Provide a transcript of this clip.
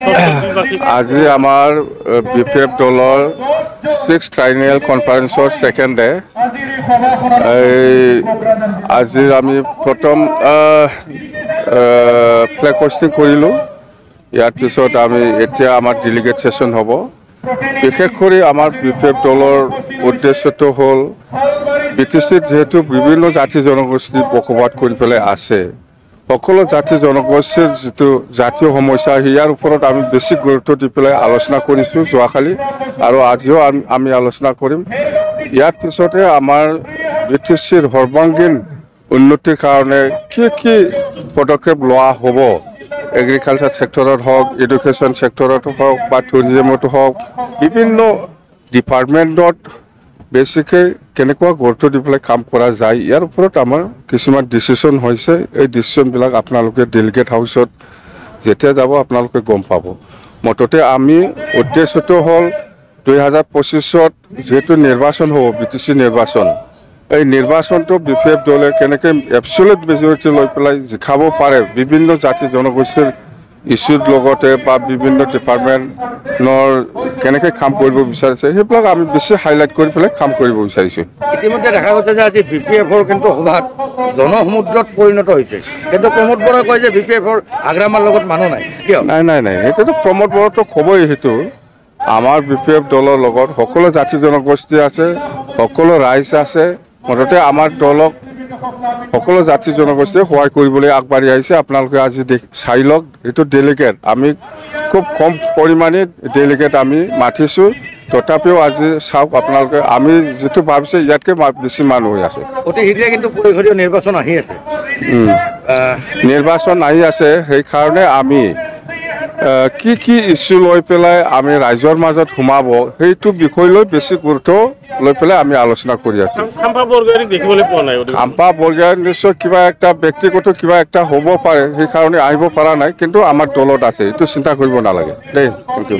আজি আমাৰ BPF দলৰ 6th ট্ৰাইনিয়েল কনফাৰেন্সৰ সেকেন্ড ডে। আজি আমি প্ৰথম ফ্লেগ হোষ্টিং কৰিলোঁ। ইয়াৰ পিছত আমি এতিয়া আমাৰ ডেলিগেট সেশন হ'ব। বিশেষ কৰি আমাৰ BPF দলৰ উদ্দেশ্যটো হ'ল BTCত যেহেতু বিভিন্ন জাতি জনগোষ্ঠী বসবাস কৰি পেলাই আছে, সকলো জাতি জনগোষ্ঠীৰ যিটো জাতীয় সমস্যা ইয়াৰ ওপৰত আমি বেছি গুৰুত্ব দি পেলাই আলোচনা কৰিছোঁ যোৱাকালি, আৰু আজিও আমি আলোচনা কৰিম। ইয়াৰ পিছতে আমাৰ BTCৰ সৰ্বাংগীন উন্নতিৰ কাৰণে কি পদক্ষেপ লোৱা হ'ব, এগ্ৰিকালচাৰ সেক্টৰত হওক, এডুকেশ্যন সেক্টৰত হওক বা টুৰিজমতো হওক, বিভিন্ন ডিপাৰ্টমেণ্টত বেছিকৈ কেনেকুৱা গুৰুত্ব দি পেলাই কাম কৰা যায়, ইয়াৰ ওপৰত আমাৰ কিছুমান ডিচিশ্যন হৈছে। এই ডিচিশ্যনবিলাক আপোনালোকে ডেলিগেট হাউচত যেতিয়া যাব আপোনালোকে গম পাব। মুঠতে আমি উদ্দেশ্যটো হ'ল 2025ত যিহেতু নিৰ্বাচন হ'ব, BTC নিৰ্বাচন, এই নিৰ্বাচনটো BPF দলে কেনেকৈ এবছলিউট মেজৰিটি লৈ পেলাই জিকাব পাৰে বিভিন্ন জাতি জনগোষ্ঠীৰ ইছ্যুৰ লগতে বা বিভিন্ন ডিপাৰ্টমেণ্টৰ কেনেকৈ কাম কৰিব বিচাৰিছে সেইবিলাক আমি বেছি হাইলাইট কৰি পেলাই কাম কৰিব বিচাৰিছোঁ। ইতিমধ্যে দেখা গৈছে যে আজি BPFৰ কিন্তু সভাত জনসমুদ্ৰত পৰিণত হৈছে, কিন্তু প্ৰমোদ বৰাই কয় যে BPFৰ আগ্ৰামাৰ লগত মানুহ নাই। কিয়? নাই, সেইটোতো প্ৰমোদ বৰাটো ক'বই। সেইটো আমাৰ BPF দলৰ লগত সকলো জাতি জনগোষ্ঠী আছে, সকলো ৰাইজ আছে। মুঠতে আমাৰ দলক সকলো জাতি জনগোষ্ঠীয়ে সহায় কৰিবলৈ আগবাঢ়ি আহিছে। আপোনালোকে আজি চাই লওক, এইটো ডেলিগেট আমি খুব কম পৰিমাণে ডেলিগেট আমি মাতিছোঁ, তথাপিও আজি চাওক আপোনালোকে, আমি যিটো ভাবিছে ইয়াতকৈ বেছি মানুহ হৈ আছে। অতি শীঘ্ৰে কিন্তু পৰিষদীয় নিৰ্বাচন আহি আছে। নিৰ্বাচন আহি আছে, সেইকাৰণে আমি কি ইছ্যু লৈ পেলাই আমি ৰাইজৰ মাজত সোমাব সেইটো বিষয় লৈ বেছি গুৰুত্ব লৈ পেলাই আমি আলোচনা কৰি আছোঁ। খাম্পা বৰগোহাঁই নিশ্চয় কিবা একটা ব্যক্তিগত কিবা একটা হ'ব পাৰে, সেইকাৰণে আহিব পৰা নাই, কিন্তু আমাৰ দলত আছে, এইটো চিন্তা কৰিব নালাগে দেই। Thank U.